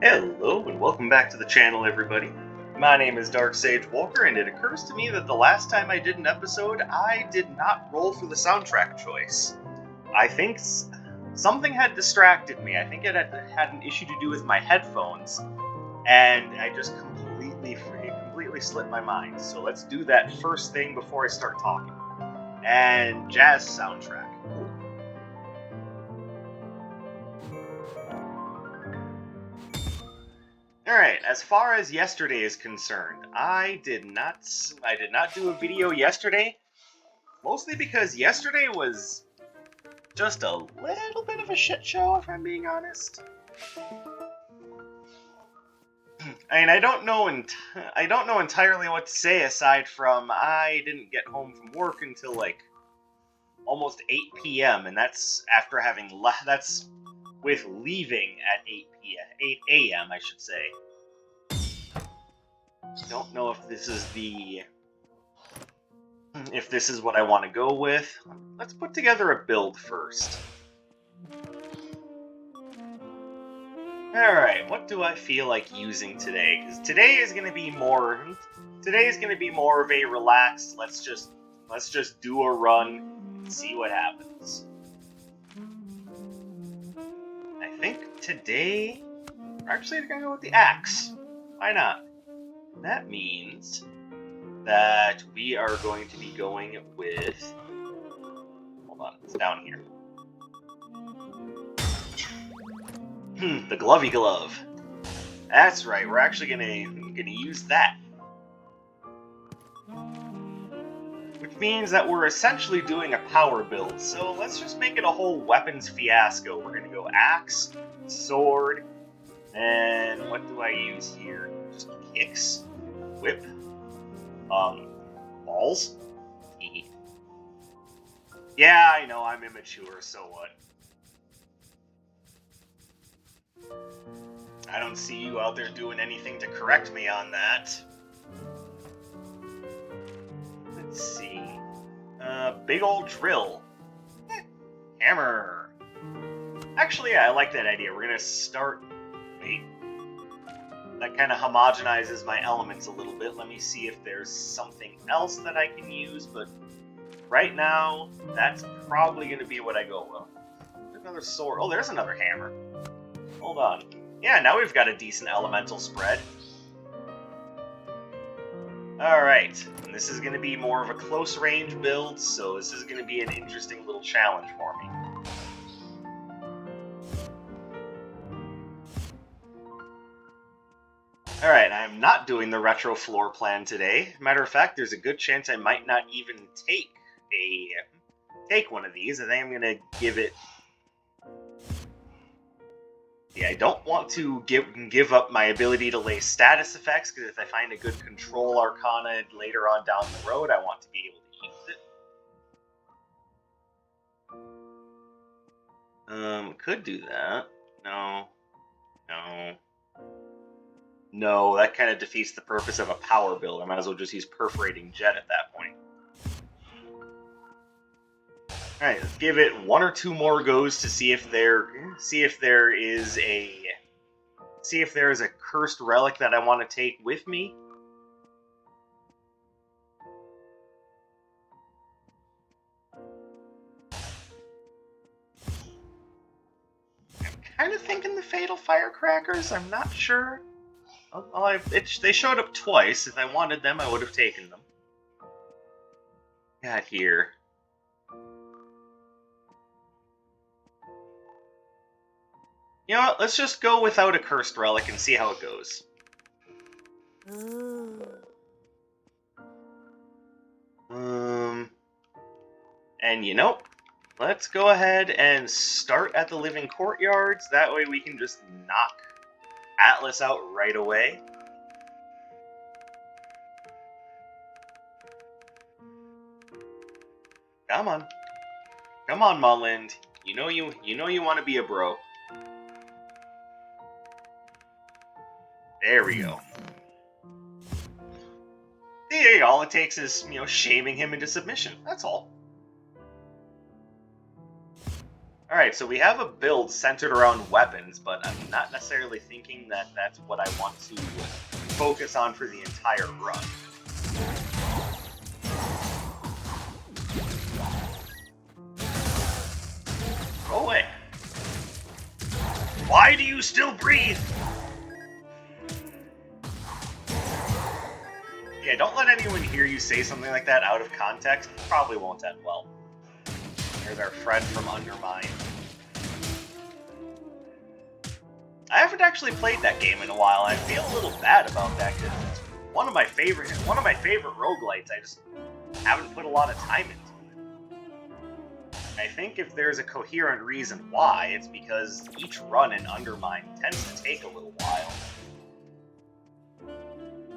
Hello and welcome back to the channel, everybody. My name is Dark Sage Walker, and it occurs to me that the last time I did an episode, I did not roll for the soundtrack choice. I think something had distracted me. I think it had an issue to do with my headphones, and I just completely slipped my mind. So let's do that first thing before I start talking. And jazz soundtrack. Alright, as far as yesterday is concerned, I did not do a video yesterday, mostly because yesterday was just a little bit of a shit show, if I'm being honest. I mean, I don't know entirely what to say aside from I didn't get home from work until like almost 8 p.m. and that's after having that's with leaving at 8 a.m. I should say. Don't know if this is what I want to go with. Let's put together a build first. Alright, what do I feel like using today? Because today is gonna be more of a relaxed, let's just do a run and see what happens. I think today we're actually gonna go with the axe. Why not? That means that we are going to be going with... Hold on, it's down here. The glovey glove. That's right, we're actually gonna use that. Which means that we're essentially doing a power build, so let's just make it a whole weapons fiasco. We're gonna go axe, sword, and what do I use here? Just kicks, whip, balls? Yeah, I know, I'm immature, so what? I don't see you out there doing anything to correct me on that. Let's see. Big old drill. Hammer. Actually, yeah, I like that idea. We're gonna start... Wait. That kind of homogenizes my elements a little bit. Let me see if there's something else that I can use, but right now, that's probably going to be what I go with. There's another sword. Oh, there's another hammer. Hold on. Yeah, now we've got a decent elemental spread. Alright, and this is going to be more of a close range build, so this is going to be an interesting little challenge for me. Alright, I'm not doing the retro floor plan today. Matter of fact, there's a good chance I might not even take one of these. I think I'm going to give it... Yeah, I don't want to give up my ability to lay status effects, because if I find a good control arcana later on down the road, I want to be able to use it. Could do that. No. No, that kind of defeats the purpose of a power build. I might as well just use Perforating Jet at that point. Alright, let's give it one or two more goes to see if there is a cursed relic that I want to take with me. I'm kind of thinking the Fatal Firecrackers. I'm not sure. They showed up twice. If I wanted them, I would have taken them. Got here. You know what? Let's just go without a cursed relic and see how it goes. And you know, let's go ahead and start at the Living Courtyards. That way we can just knock Atlas out right away. Come on. Come on, Mullind. You know you want to be a bro. There we go. See, all it takes is, shaming him into submission. That's all. Alright, so we have a build centered around weapons, but I'm not necessarily thinking that that's what I want to focus on for the entire run. Go away. Why do you still breathe? Yeah, don't let anyone hear you say something like that out of context. It probably won't end well. There's our friend from Undermine. I haven't actually played that game in a while. I feel a little bad about that because it's one of my favorite roguelites. I just haven't put a lot of time into it. I think if there's a coherent reason why, it's because each run in Undermine tends to take a little while.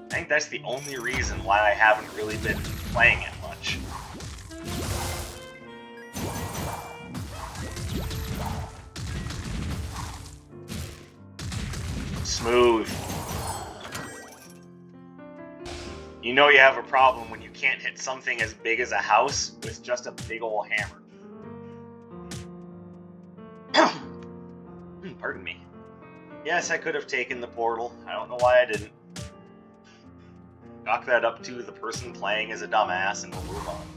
I think that's the only reason why I haven't really been playing it much. Smooth. You know you have a problem when you can't hit something as big as a house with just a big ol' hammer. Pardon me. Yes, I could have taken the portal. I don't know why I didn't. Knock that up to the person playing as a dumbass and we'll move on.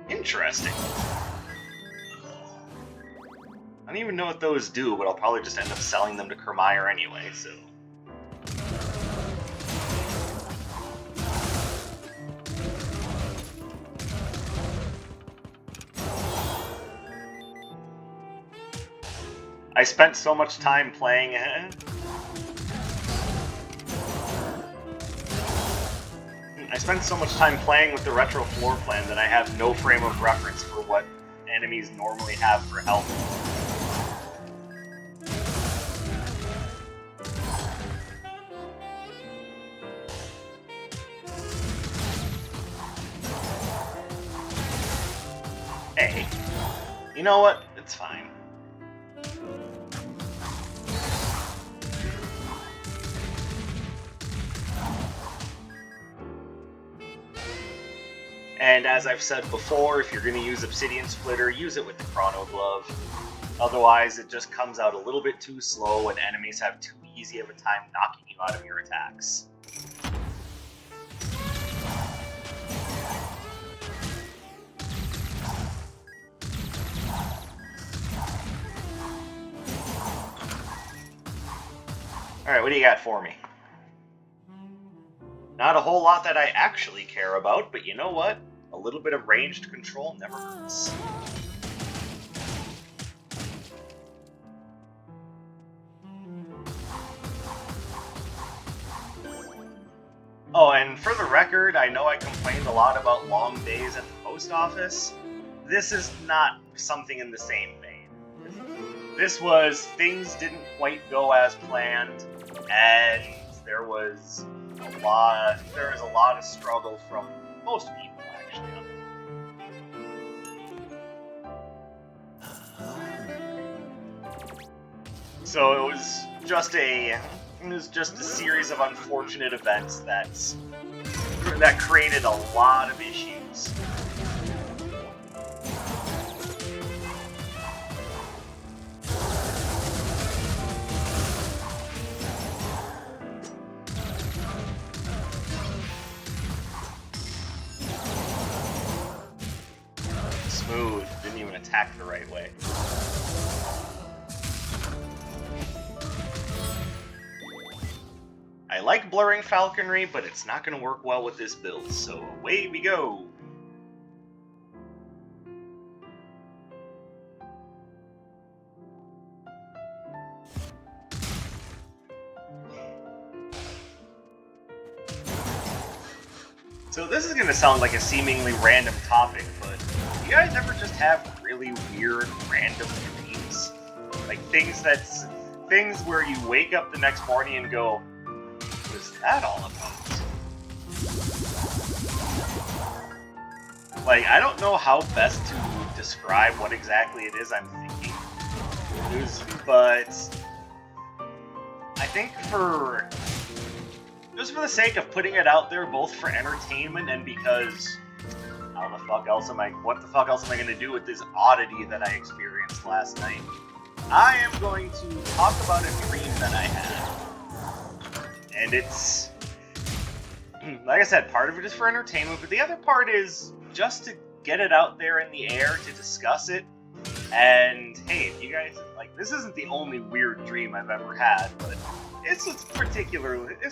Interesting. I don't even know what those do, but I'll probably just end up selling them to Kermeyer anyway, so... I spent so much time playing... I spent so much time playing with the retro floor plan that I have no frame of reference for what enemies normally have for health. Hey, you know what? It's fine. And as I've said before, if you're going to use Obsidian Splitter, use it with the Chrono Glove. Otherwise, it just comes out a little bit too slow and enemies have too easy of a time knocking you out of your attacks. Alright, what do you got for me? Not a whole lot that I actually care about, but you know what? A little bit of ranged control never hurts. Oh, and for the record, I know I complained a lot about long days at the post office. This is not something in the same vein. This was things didn't quite go as planned, and there was a lot of struggle from most people, actually. So it was just a series of unfortunate events that created a lot of issues. Smooth. Didn't even attack the right way. I like blurring falconry, but it's not going to work well with this build, so away we go! So this is going to sound like a seemingly random topic, but do you guys ever just have really weird, random dreams? Like things where you wake up the next morning and go, what was that all about? Like, I don't know how best to describe what exactly it is I'm thinking, but I think just for the sake of putting it out there, both for entertainment and because What the fuck else am I gonna do with this oddity that I experienced last night? I am going to talk about a dream that I had. And it's... like I said, part of it is for entertainment, but the other part is just to get it out there in the air, to discuss it. And hey, if you guys, like, this isn't the only weird dream I've ever had, but this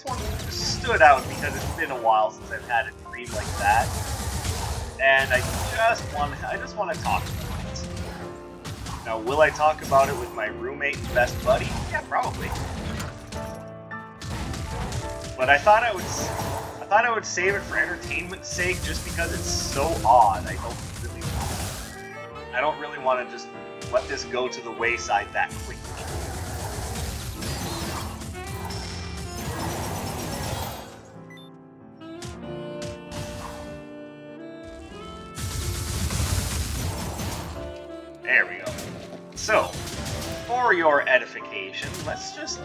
one stood out because it's been a while since I've had a dream like that. And I just want to talk about it. Now, will I talk about it with my roommate and best buddy? Yeah, probably. But I thought I would save it for entertainment's sake, just because it's so odd. I don't really want to just let this go to the wayside that quickly. There we go. So, for your edification, let's just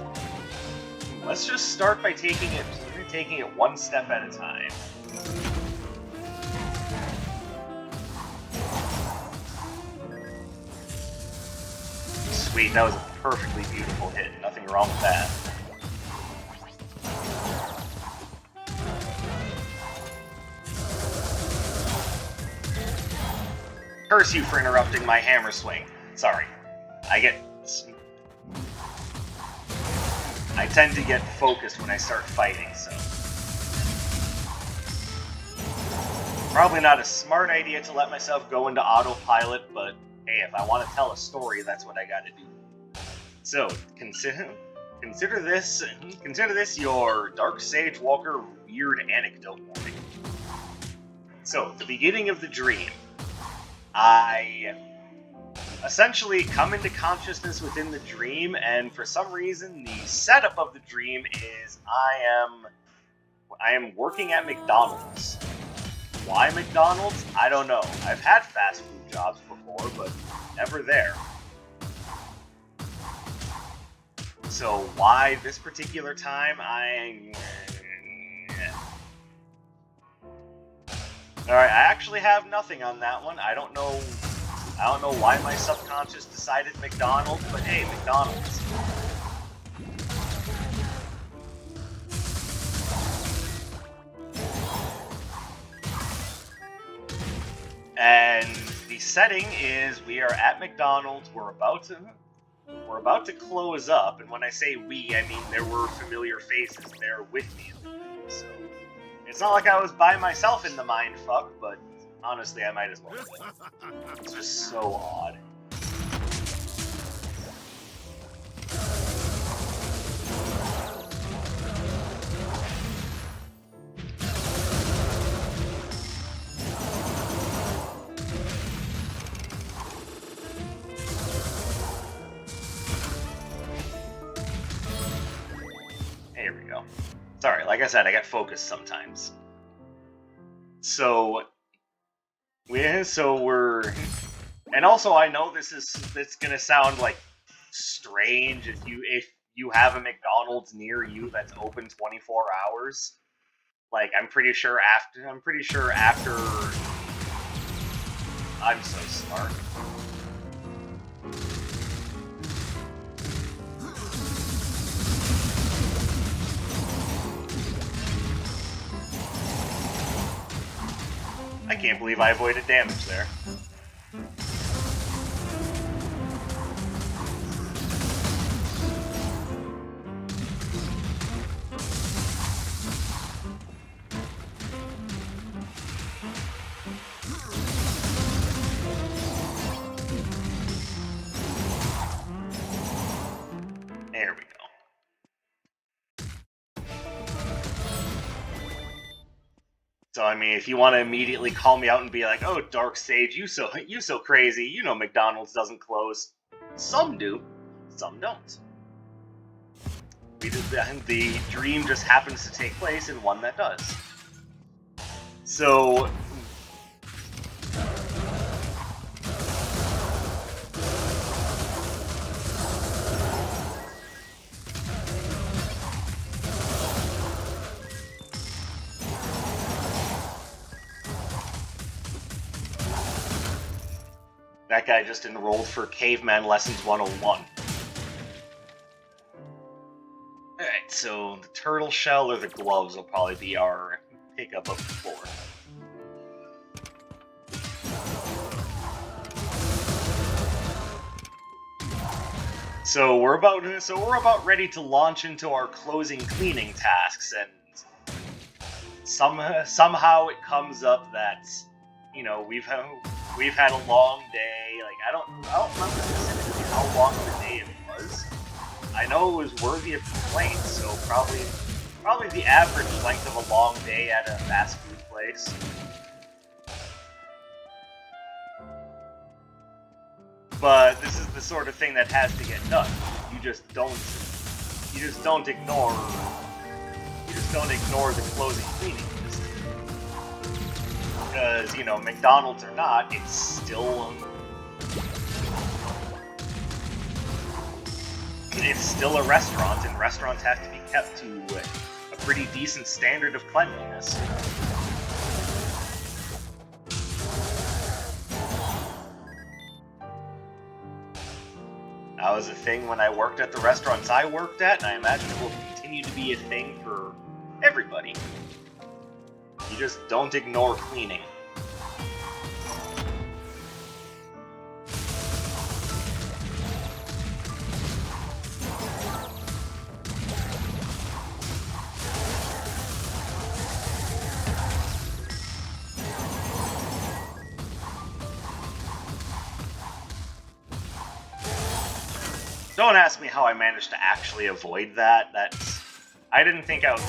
start by taking it one step at a time. Sweet, that was a perfectly beautiful hit. Nothing wrong with that. Curse you for interrupting my hammer swing. Sorry. I tend to get focused when I start fighting, so... probably not a smart idea to let myself go into autopilot, but hey, if I want to tell a story, that's what I gotta do. So, consider this your Dark Sage Walker weird anecdote warning. So, the beginning of the dream. I essentially come into consciousness within the dream, and for some reason, the setup of the dream is I am working at McDonald's. Why McDonald's? I don't know. I've had fast food jobs before, but never there. So why this particular time? Alright, I actually have nothing on that one. I don't know why my subconscious decided McDonald's, but hey, McDonald's. And the setting is we are at McDonald's, we're about to close up, and when I say we, I mean there were familiar faces there with me in the dream, so it's not like I was by myself in the mindfuck, but honestly, I might as well. It's just so odd. There we go. Sorry, like I said, I get focused sometimes. So we're, and also I know it's gonna sound like strange if you have a McDonald's near you that's open 24 hours. Like I'm pretty sure after I'm so smart. I can't believe I avoided damage there. There we go. So I mean, if you want to immediately call me out and be like, "Oh, Dark Sage, you so crazy. You know McDonald's doesn't close." Some do, some don't. The dream just happens to take place in one that does. So That guy just enrolled for Caveman Lessons 101. Alright, so the turtle shell or the gloves will probably be our pickup of the floor. So we're about ready to launch into our closing cleaning tasks, and somehow it comes up that, you know, we've had a long day. Like I don't remember specifically how long of a day it was. I know it was worthy of complaint, so probably the average length of a long day at a fast food place. But this is the sort of thing that has to get done. You just don't ignore the closing cleaning list. Because, you know, McDonald's or not, it's still a restaurant, and restaurants have to be kept to a pretty decent standard of cleanliness. That was a thing when I worked at the restaurants I worked at, and I imagine it will continue to be a thing for everybody. You just don't ignore cleaning. Don't ask me how I managed to actually avoid that. I didn't think I was.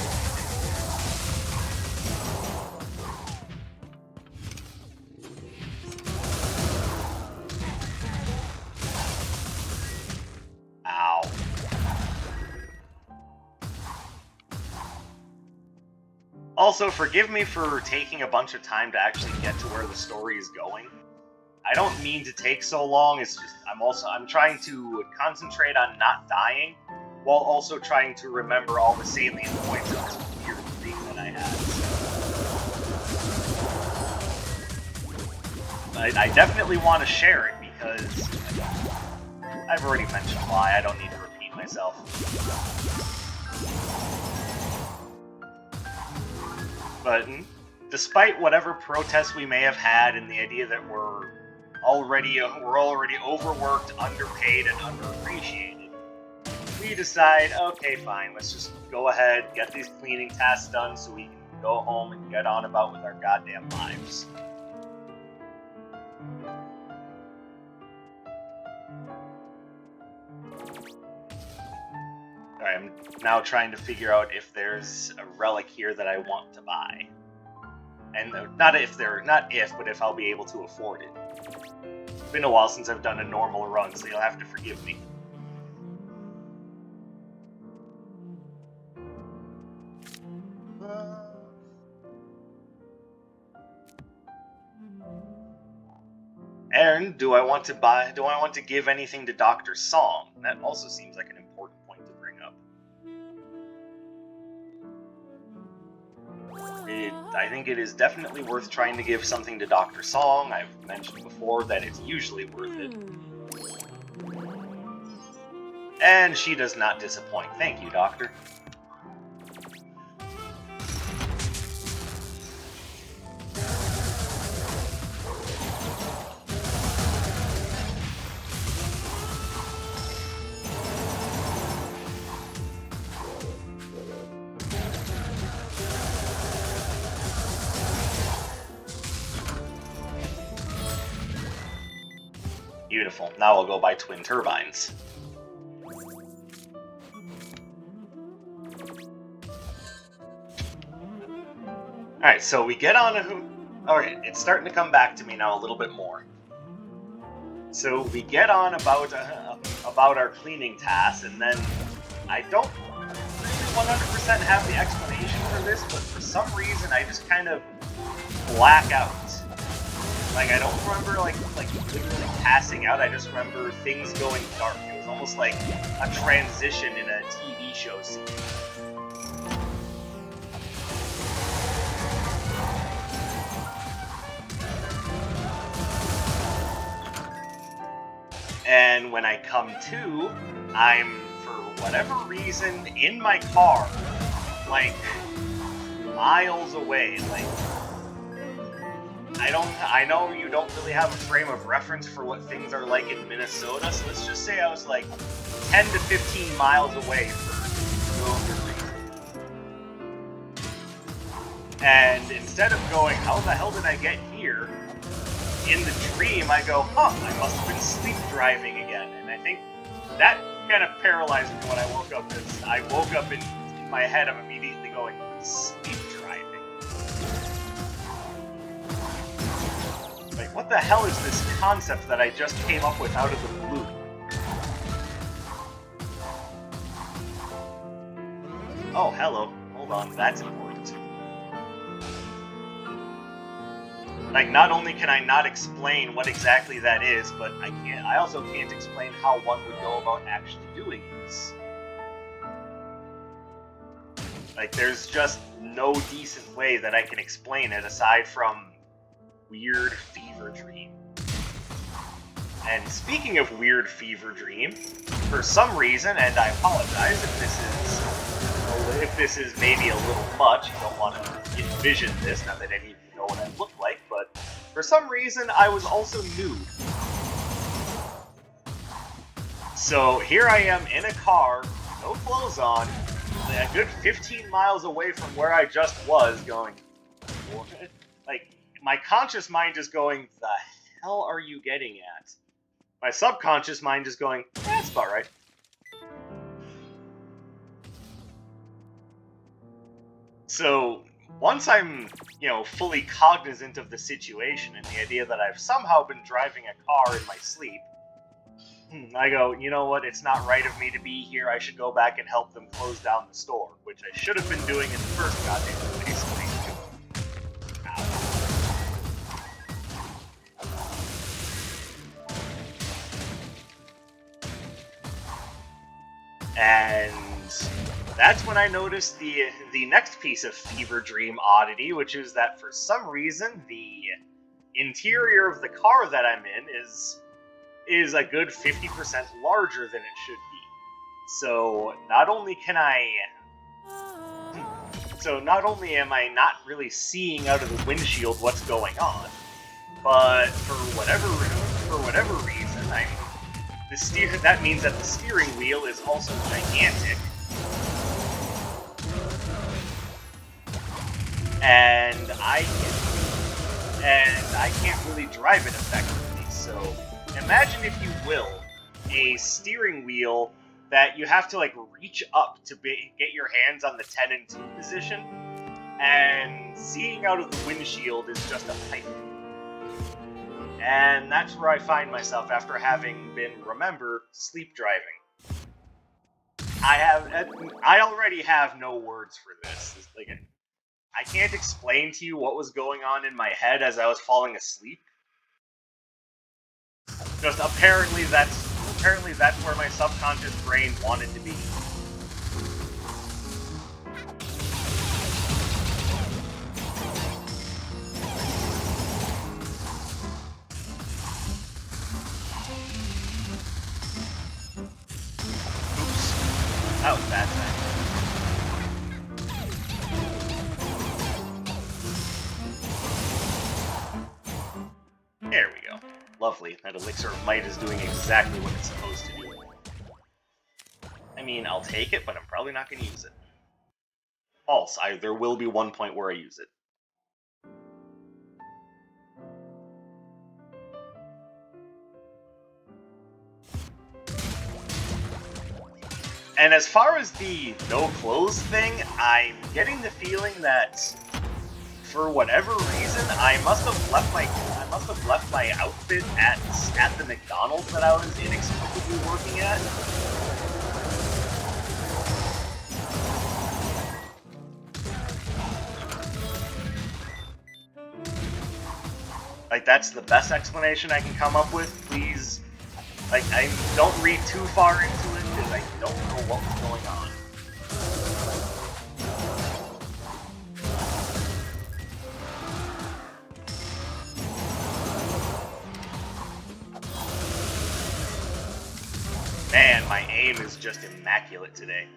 Ow. Also, forgive me for taking a bunch of time to actually get to where the story is going. I don't mean to take so long, it's just I'm trying to concentrate on not dying, while also trying to remember all the salient points of this weird dream that I had. I definitely want to share it, because I've already mentioned why, I don't need to repeat myself. But despite whatever protests we may have had and the idea that we're already overworked, underpaid, and underappreciated, we decide, okay, fine, let's just go ahead, get these cleaning tasks done so we can go home and get on about with our goddamn lives. Alright, I'm now trying to figure out if there's a relic here that I want to buy. And not if, but if I'll be able to afford it. It's been a while since I've done a normal run, so you'll have to forgive me. And do I want to give anything to Dr. Song? That also seems like an important point to bring up. I think it is definitely worth trying to give something to Dr. Song. I've mentioned before that it's usually worth it. And she does not disappoint. Thank you, Doctor. Beautiful. Now I'll go buy twin turbines. Alright, so we get on a... Alright, it's starting to come back to me now a little bit more. So we get on about our cleaning tasks, and then I don't 100% have the explanation for this, but for some reason I just kind of black out. Like, I don't remember, like literally passing out, I just remember things going dark. It was almost like a transition in a TV show scene. And when I come to, I'm, for whatever reason, in my car, like, miles away. Like, I know you don't really have a frame of reference for what things are like in Minnesota, so let's just say I was like 10 to 15 miles away for no good reason. And instead of going, how the hell did I get here? In the dream, I go, huh, I must have been sleep driving again. And I think that kind of paralyzed me when I woke up, because I woke up in my head, I'm immediately going, sleep driving? Like, what the hell is this concept that I just came up with out of the blue? Oh, hello. Hold on, that's important. Like, not only can I not explain what exactly that is, but I also can't explain how one would go about actually doing this. Like, there's just no decent way that I can explain it aside from weird fever dream. And speaking of weird fever dream, for some reason, and I apologize if this is maybe a little much, you don't want to envision this, not that any of you know what I look like, but for some reason I was also nude. So here I am in a car, no clothes on, a good 15 miles away from where I just was, going, what? Like, my conscious mind is going, the hell are you getting at? My subconscious mind is going, that's about right. So, once I'm, fully cognizant of the situation and the idea that I've somehow been driving a car in my sleep, I go, you know what, it's not right of me to be here, I should go back and help them close down the store, which I should have been doing in the first goddamn place. And that's when I noticed the next piece of fever dream oddity, which is that for some reason the interior of the car that I'm in is a good 50% larger than it should be. So not only am I not really seeing out of the windshield what's going on, but for whatever reason, that means that the steering wheel is also gigantic. And I can't really drive it effectively. So imagine, if you will, a steering wheel that you have to like reach up to get your hands on the 10 and 2 position, and seeing out of the windshield is just a pipe. And that's where I find myself after having been, remember, sleep driving. I already have no words for this. Like, I can't explain to you what was going on in my head as I was falling asleep. Just apparently that's where my subconscious brain wanted to be. Oops. That was bad timing. There we go. Lovely. That elixir of might is doing exactly what it's supposed to do. I mean, I'll take it, but I'm probably not going to use it. False. There will be one point where I use it. And as far as the no clothes thing, I'm getting the feeling that, for whatever reason, I must have left my outfit at the McDonald's that I was inexplicably working at. Like, that's the best explanation I can come up with. Please, like, I don't read too far into it, because I don't know what was going on. Man, my aim is just immaculate today.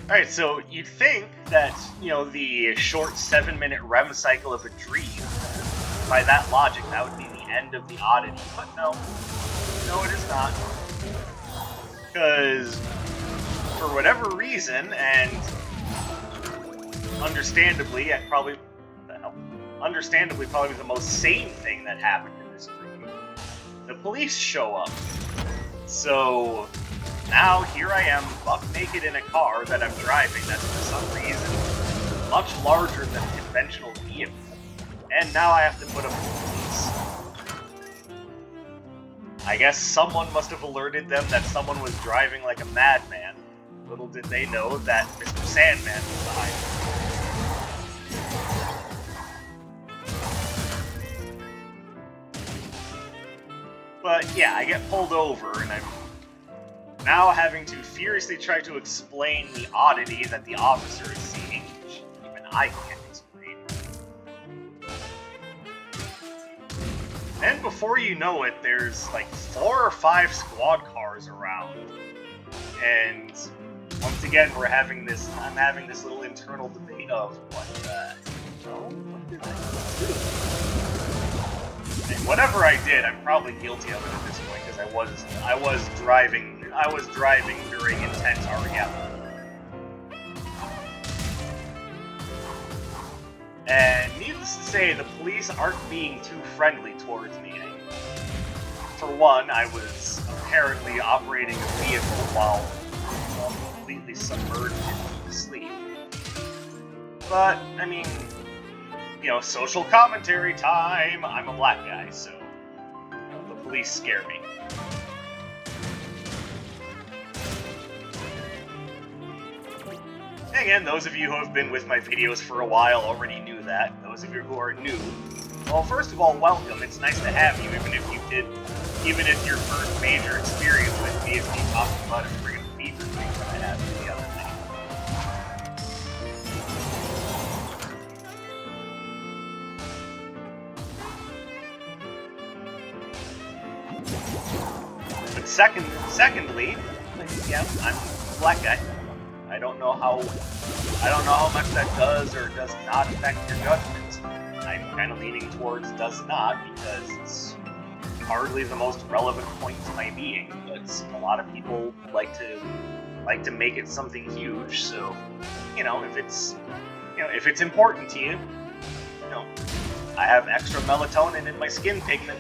Alright, so you'd think that, you know, the short 7-minute REM cycle of a dream, by that logic, that would be the end of the oddity, but no. No, it is not. Because, for whatever reason, and understandably, probably the most sane thing that happened in this dream, the police show up. So, now here I am, buck naked in a car that I'm driving that's for some reason much larger than a conventional vehicle. And now I have to put up with police. I guess someone must have alerted them that someone was driving like a madman. Little did they know that Mr. Sandman was behind them. But yeah, I get pulled over, and I'm now having to furiously try to explain the oddity that the officer is seeing, which even I can't explain. And before you know it, there's like 4 or 5 squad cars around. And once again, I'm having this little internal debate of what did I do? And whatever I did, I'm probably guilty of it at this point because I was driving during intense REM. And needless to say, the police aren't being too friendly towards me anymore. For one, I was apparently operating a vehicle while completely submerged in deep sleep. But, I mean, you know, social commentary time. I'm a black guy, so you know, the police scare me. And again, those of you who have been with my videos for a while already knew that. Those of you who are new, well, first of all, welcome. It's nice to have you, even if your first major experience with me is me talking about a friggin' fever dream that I had the other night. But secondly, yeah, I'm a black guy. I don't know how much that does or does not affect your judgment. I'm kind of leaning towards does not because it's hardly the most relevant point to my being. But a lot of people like to make it something huge. So, you know, if it's important to you, you know, I have extra melatonin in my skin pigment.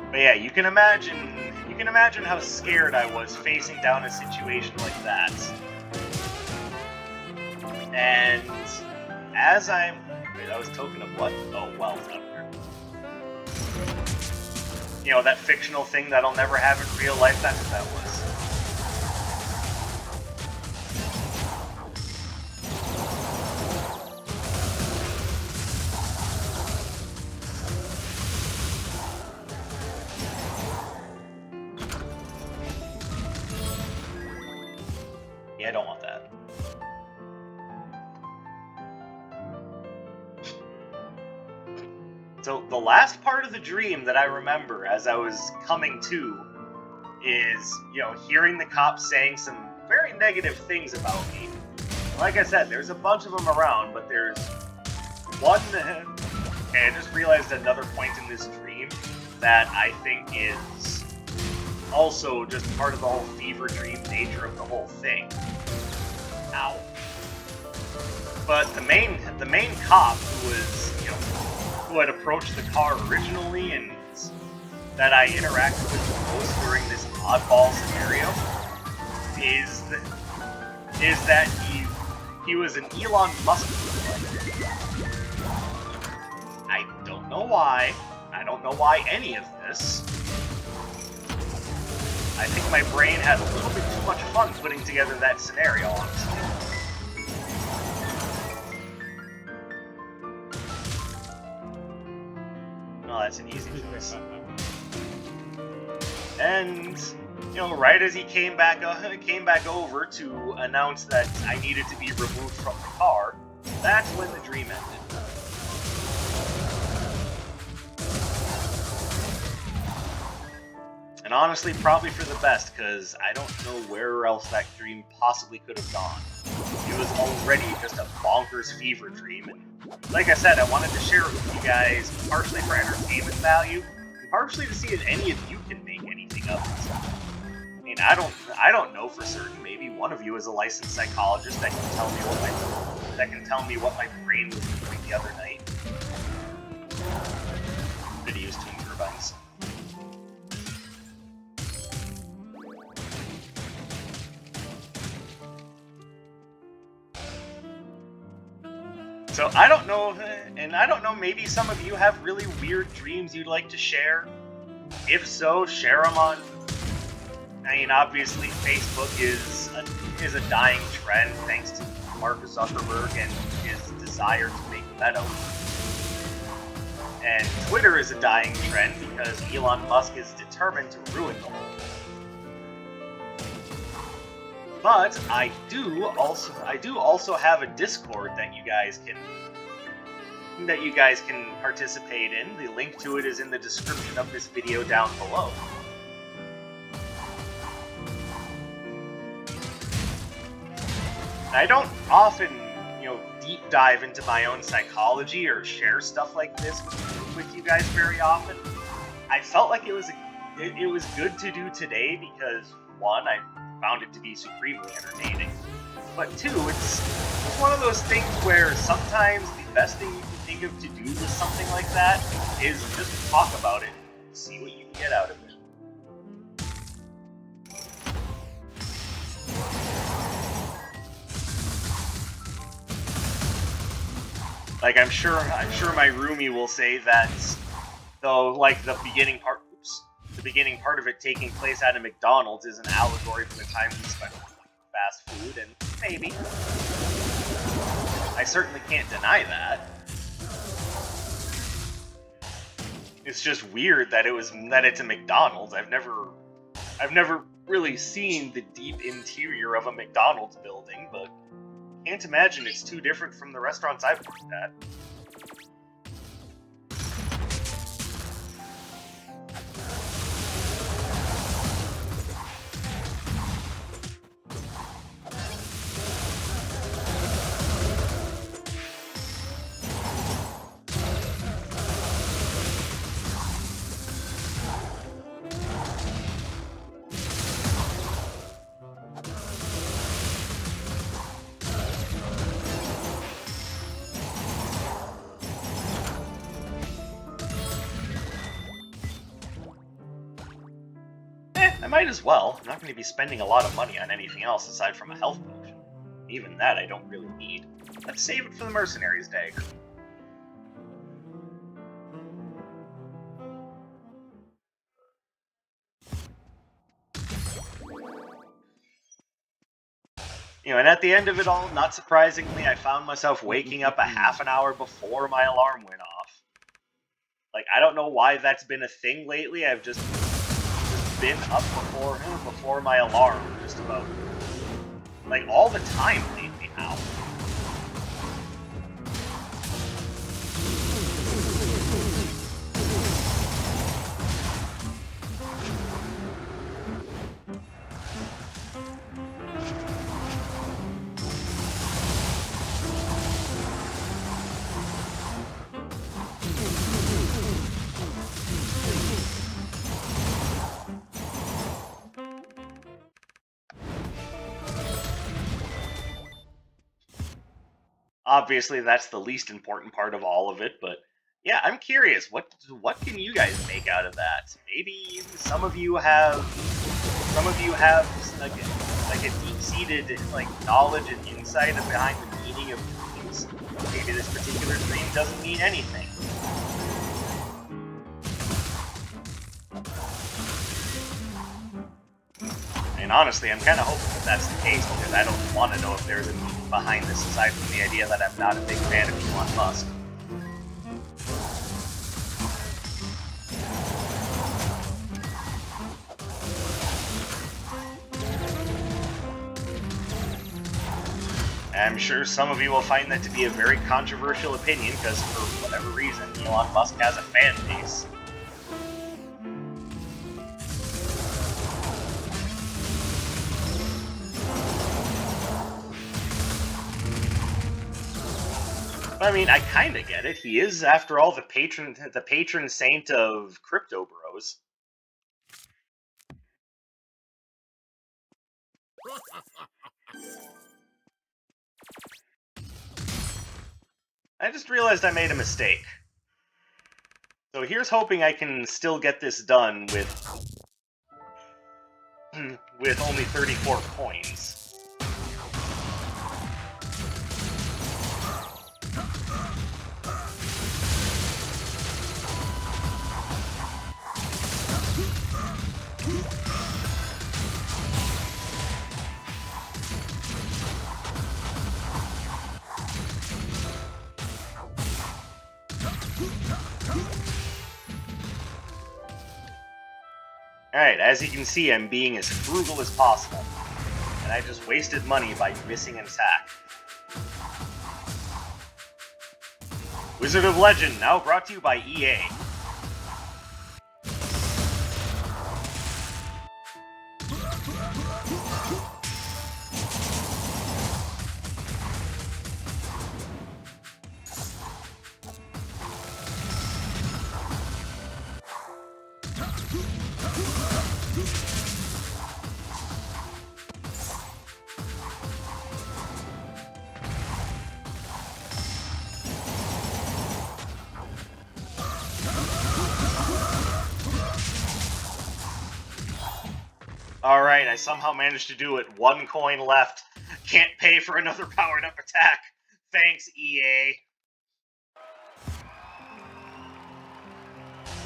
But yeah, you can imagine how scared I was facing down a situation like that. And as I was token of what? Oh, wealth up here. You know, that fictional thing that I'll never have in real life, that's what that was. I don't want that. So the last part of the dream that I remember as I was coming to is, you know, hearing the cops saying some very negative things about me. Like I said, there's a bunch of them around, but there's one, and I just realized another point in this dream that I think is also just part of the whole fever dream nature of the whole thing. Ow. But the main cop who was, you know, who had approached the car originally and that I interacted with the most during this oddball scenario is that he was an Elon Musk. I don't know why. I don't know why any of this. I think my brain had a little bit too much fun putting together that scenario, honestly. Oh, that's an easy choice. And right as he came back over to announce that I needed to be removed from the car, that's when the dream ended. And honestly, probably for the best, because I don't know where else that dream possibly could have gone. It was already just a bonkers fever dream, and like I said, I wanted to share it with you guys, partially for entertainment value, and partially to see if any of you can make anything of it. I mean, I don't know for certain. Maybe one of you is a licensed psychologist that can tell me what my brain was doing the other night. Videos to turbines. So I don't know, and I don't know, maybe some of you have really weird dreams you'd like to share. If so, share them on. I mean, obviously, Facebook is a dying trend thanks to Mark Zuckerberg and his desire to make Meta. And Twitter is a dying trend because Elon Musk is determined to ruin the whole thing. But I do also have a Discord that you guys can participate in. The link to it is in the description of this video down below. I don't often, deep dive into my own psychology or share stuff like this with you guys very often. I felt like it was good to do today because, one, I found it to be supremely entertaining, but two, it's one of those things where sometimes the best thing you can think of to do with something like that is just talk about it and see what you can get out of it. Like, I'm sure my roomie will say that, though, like, the beginning part of it taking place at a McDonald's is an allegory for the time we spent with fast food, and maybe. I certainly can't deny that. It's just weird that it's a McDonald's. I've never really seen the deep interior of a McDonald's building, but can't imagine it's too different from the restaurants I've worked at. I might as well. I'm not going to be spending a lot of money on anything else aside from a health potion. Even that I don't really need. Let's save it for the Mercenary's dagger. And at the end of it all, not surprisingly, I found myself waking up a half an hour before my alarm went off. Like, I don't know why that's been a thing lately. I've just been up before my alarm, just about, like, all the time lately now. Obviously, that's the least important part of all of it, but yeah, I'm curious, what can you guys make out of that? Maybe some of you have like a deep-seated knowledge and insight behind the meaning of dreams. Maybe this particular dream doesn't mean anything. And honestly, I'm kind of hoping that that's the case, because I don't want to know if there's a meaning behind this aside from the idea that I'm not a big fan of Elon Musk. I'm sure some of you will find that to be a very controversial opinion, because for whatever reason, Elon Musk has a fan base. I mean, I kinda get it. He is, after all, the patron saint of crypto bros. I just realized I made a mistake. So here's hoping I can still get this done with with only 34 coins. Alright, as you can see, I'm being as frugal as possible. And I just wasted money by missing an attack. Wizard of Legend, now brought to you by EA. Alright, I somehow managed to do it. 1 coin left. Can't pay for another powered up attack. Thanks, EA.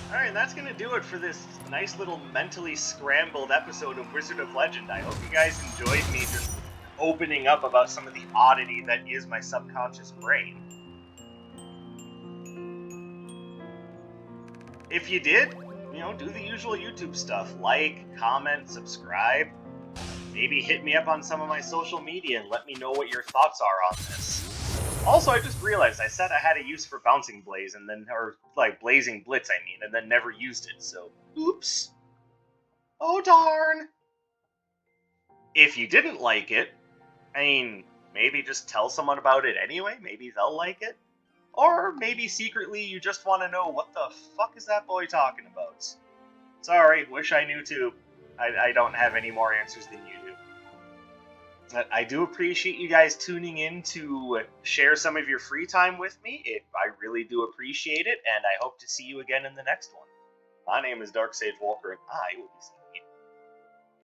Alright, that's gonna do it for this nice little mentally scrambled episode of Wizard of Legend. I hope you guys enjoyed me just opening up about some of the oddity that is my subconscious brain. If you did, do the usual YouTube stuff. Like, comment, subscribe. Maybe hit me up on some of my social media and let me know what your thoughts are on this. Also, I just realized I said I had a use for Bouncing Blaze Blazing Blitz, and then never used it, so oops. Oh darn! If you didn't like it, maybe just tell someone about it anyway, maybe they'll like it. Or maybe secretly you just want to know what the fuck is that boy talking about. Sorry, wish I knew too. I don't have any more answers than you do. I do appreciate you guys tuning in to share some of your free time with me. I really do appreciate it, and I hope to see you again in the next one. My name is Dark Sage Walker, and I will be seeing you